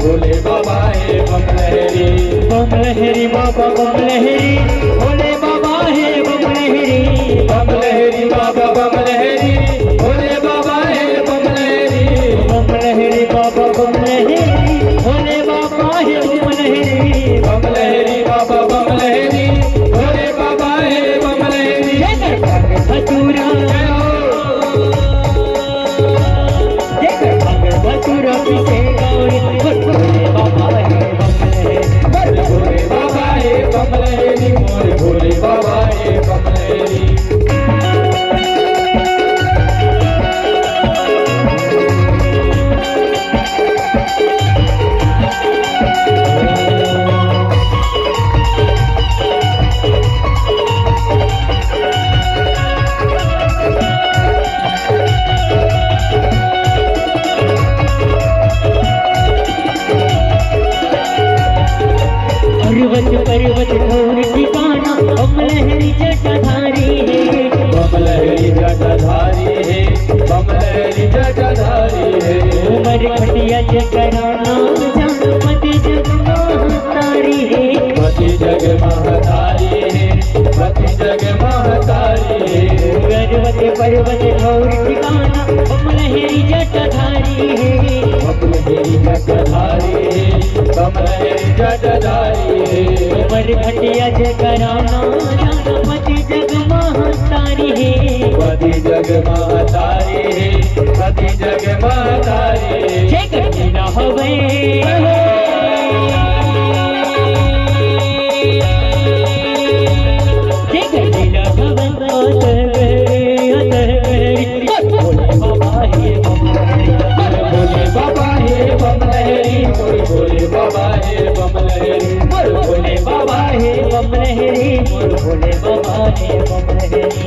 भोले बाबा हे बम लहरी बाबा बम लहरी, भोले बाबा हे बम लहरी। बम लहरी बाबा बम लहरी, भोले बाबा हे बम लहरी। बम लहरी बाबा बम लहरी, भोले बाबा हे बम लहरी। बम लहरी बाबा बम लहरी, भोले बाबा हे बम लहरी। धतूरा धतूरा पीछे गौरी, भोले बाबा हे बम लहरी। भोले बाबा हे बम लहरी, मोरे भोले बाबा हे बम लहरी। पर्वत पर्वत घोर ठिकाना, बम लहरी जटाधारी है। बम लहरी जटाधारी है, बम लहरी जटाधारी है। उमर खटिया जगराना, मति जग महतारी है। मति जग महतारी है, मति जग महतारी है। पर्वत पर्वत घोर ठिकाना, बम लहरी जटाधारी है। बम लहरी जटाधारी है, बम लहरी जटाधारी है। उमर खटिया जगराना, मति जग महतारी है। मति जग महतारी है, मति जग महतारी है। जय कटीना हवे भोले बाबा हे बम लहरी। भोले बाबा हे बम लहरी, मोरे भोले बाबा हे बम लहरी। भोले बाबा हे बम लहरी, भोले बाबा हे बम लहरी।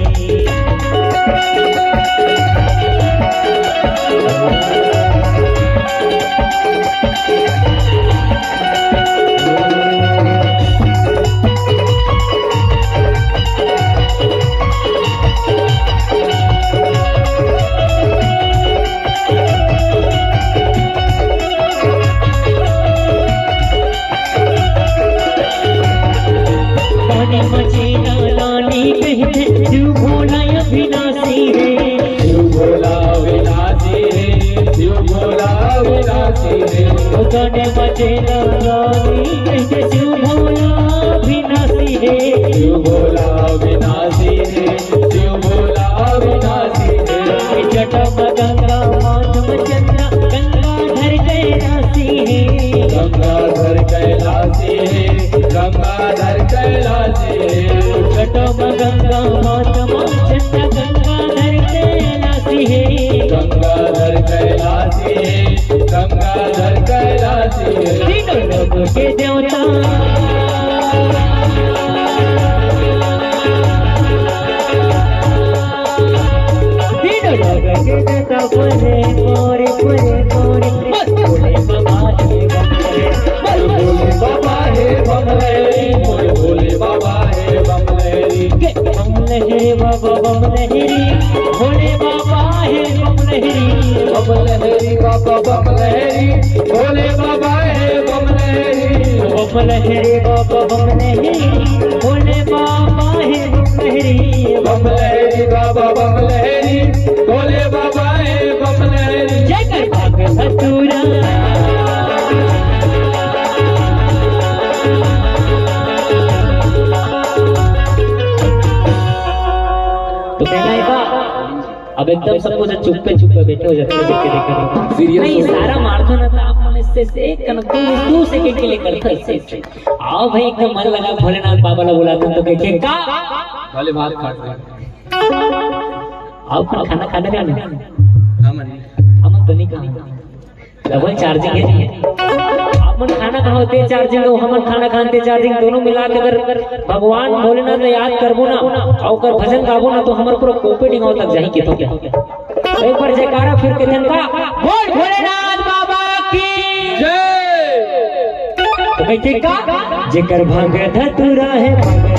मचेना लानी कहते, शिव भोला अविनाशी है। शिव भोला अविनाशी है, शिव भोला अविनाशी है। गाने मचेना लानी कहते, शिव भोला अविनाशी है। शिव भोला अविनाशी है, शिव भोला अविनाशी है। जटम गंगा माधव चंद्र, गंगाधर कैलाशी है। गंगाधर कैलाशी है, गंगाधर कैलाशी है। जटम गंगा माधव चंद्र, गंगाधर कैलाशी है। गंगाधर कैलाशी है, गंगाधर कैलाशी है। तीनों लोगों के देवता, तीनों लोगों के देवता, बोले मोरे बोले मोरे, बोले बाबा हे बम लहरी। भोले बाबा हे बम लहरी, मोरे भोले बाबा हे बम लहरी। बम लहरी बाबा बम लहरी, भोले बाबा हे बम लहरी। बम लहरी बाबा बम लहरी, भोले बाबा हे बम लहरी। बम लहरी बाबा बम लहरी, भोले बाबा हे बम लहरी। बम लहरी बाबा बम लहरी, भोले बाबा हे बम लहरी। जय कर भाग धतूरा तो कहना अब एकदम सब कुछ चुप्पे चुप्पे बैठे हो जाते देख नहीं सारा मारतो ना तो आप मन इससे एक कन 2 सेकंड के लिए करते इससे आओ भाई एकदम मन लगा भोलेनाथ बाबा ने बुलाते तो के का वाले बात काट रहे आओ खाना खाने का नहीं हम तो नहीं डबल चार्जिंग है आप मन खाना खाओ ते चार्जिंग हो हमन खाना खाते चार्जिंग दोनों मिला के अगर भगवान भोलेनाथ याद करबो ना और कर भजन गाबो ना तो हमर पूरा कोपेडिंग तक जाई के तो क्या एक बार जयकारा फिर के धन का बोल भोलेनाथ बाबा की जय। तो कहते का जेकर भांग धतूरा है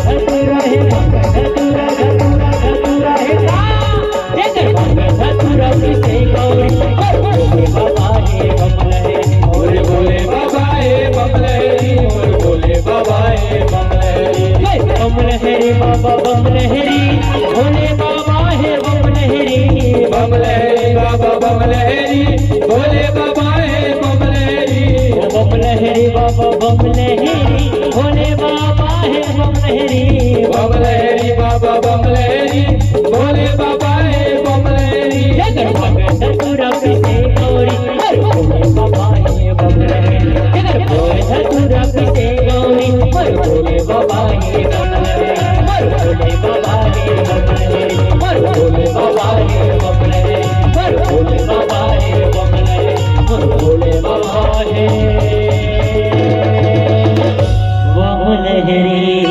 धतूरा है धतूरा धतूरा धतूरा है का जेकर भांग धतूरा से गौरी भोले बाबा हे बम लहरी। भोले भोले बाबा बाबा बम लहरी भोले बाबा है बम लहरी बम लहरी बाबा बम लहरी भोले बाबा है बम लहरी ओ बम लहरी बाबा बम लहरी भोले बाबा है बम लहरी बम लहरी बाबा बम लहरी भोले बाबा है बम लहरी जगर भगत तुरा पिसे गौरी हर भोले बाबा है बम लहरी जगर भगत तुरा पिसे गौरी हर भोले बाबा है बम लहरी हर भोले बाबा है बम लहरी हर भोले बाबा है बम लहरी हर भोले बाबा है बम लहरी हर भोले बाबा है बम लहरी।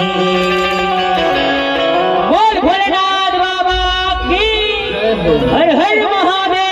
बोल भोलेनाथ बाबा की हर हर महादेव।